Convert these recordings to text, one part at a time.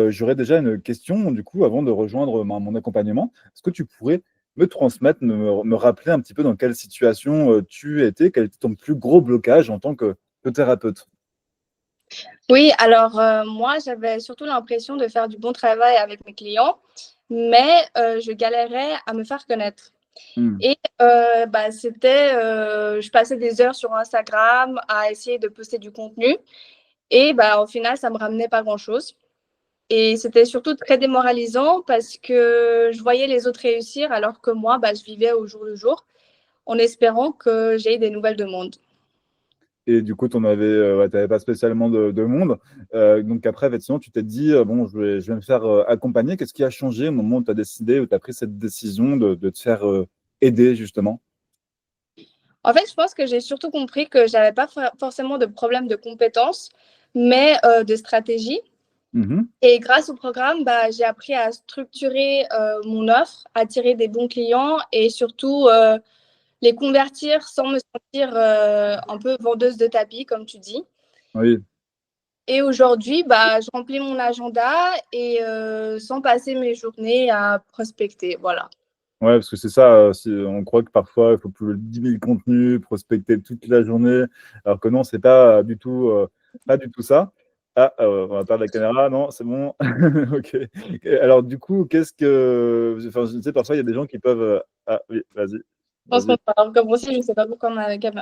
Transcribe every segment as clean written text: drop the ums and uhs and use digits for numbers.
J'aurais déjà une question, du coup, avant de rejoindre mon accompagnement. Est-ce que tu pourrais me transmettre, me rappeler un petit peu dans quelle situation, tu étais? Quel était ton plus gros blocage en tant que thérapeute? Oui, alors moi, j'avais surtout l'impression de faire du bon travail avec mes clients, mais je galérais à me faire connaître. Mmh. Et c'était, je passais des heures sur Instagram à essayer de poster du contenu et au final, ça me ramenait pas grand-chose et c'était surtout très démoralisant parce que je voyais les autres réussir alors que moi, je vivais au jour le jour en espérant que j'aie des nouvelles de monde. Et du coup, tu ouais, pas spécialement de monde. Donc après, effectivement, tu t'es dit: «Bon, je vais me faire, accompagner». Qu'est-ce qui a changé au moment où tu as décidé, où tu as pris cette décision de te faire, aider justement? En fait, je pense que j'ai surtout compris que j'avais pas forcément de problème de compétences, mais de stratégie. Mmh. Et grâce au programme, j'ai appris à structurer mon offre, attirer des bons clients et surtout les convertir sans me sentir un peu vendeuse de tapis, comme tu dis. Oui. Et aujourd'hui, je remplis mon agenda et sans passer mes journées à prospecter. Voilà. Ouais, parce que c'est ça, on croit que parfois, il faut publier 10 000 contenus, prospecter toute la journée, alors que non, c'est pas du tout ça. Ah, on va perdre la caméra, non, c'est bon? OK. Et alors du coup, enfin, je sais, parfois, il y a des gens qui peuvent, ah oui, vas-y, Je pense vas-y. qu'on parle comme aussi, je ne sais pas pourquoi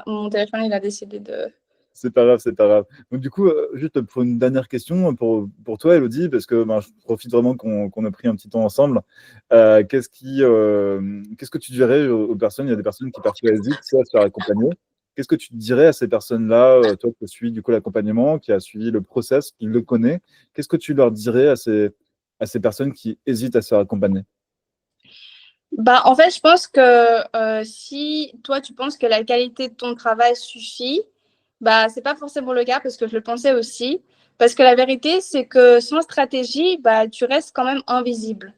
mon téléphone il a décidé de. C'est pas grave, c'est pas grave. Donc du coup, juste pour une dernière question pour toi, Elodie, parce que, ben, je profite vraiment qu'on a pris un petit temps ensemble. Qu'est-ce que tu dirais aux personnes? Il y a des personnes qui parfois hésitent, tu sais, à se faire accompagner. Qu'est-ce que tu dirais à ces personnes-là, toi qui as suivi du coup l'accompagnement, qui a suivi le process, qui le connaît? Qu'est-ce que tu leur dirais à ces personnes qui hésitent à se faire accompagner? En fait, je pense que si toi, tu penses que la qualité de ton travail suffit, c'est pas forcément le cas parce que je le pensais aussi. Parce que la vérité, c'est que sans stratégie, tu restes quand même invisible.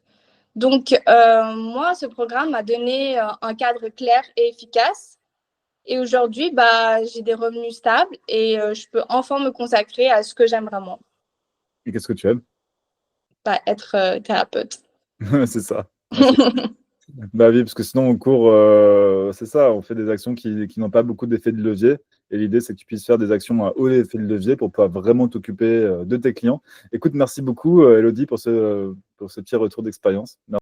Donc, moi, ce programme m'a donné un cadre clair et efficace. Et aujourd'hui, j'ai des revenus stables et je peux enfin me consacrer à ce que j'aime vraiment, Et qu'est-ce que tu aimes? être thérapeute. C'est ça. Ouais, bah oui, parce que sinon on court, c'est ça, on fait des actions qui n'ont pas beaucoup d'effet de levier et l'idée, c'est que tu puisses faire des actions à haut effet de levier pour pouvoir vraiment t'occuper, de tes clients. Écoute, merci beaucoup, Élodie pour ce petit retour d'expérience.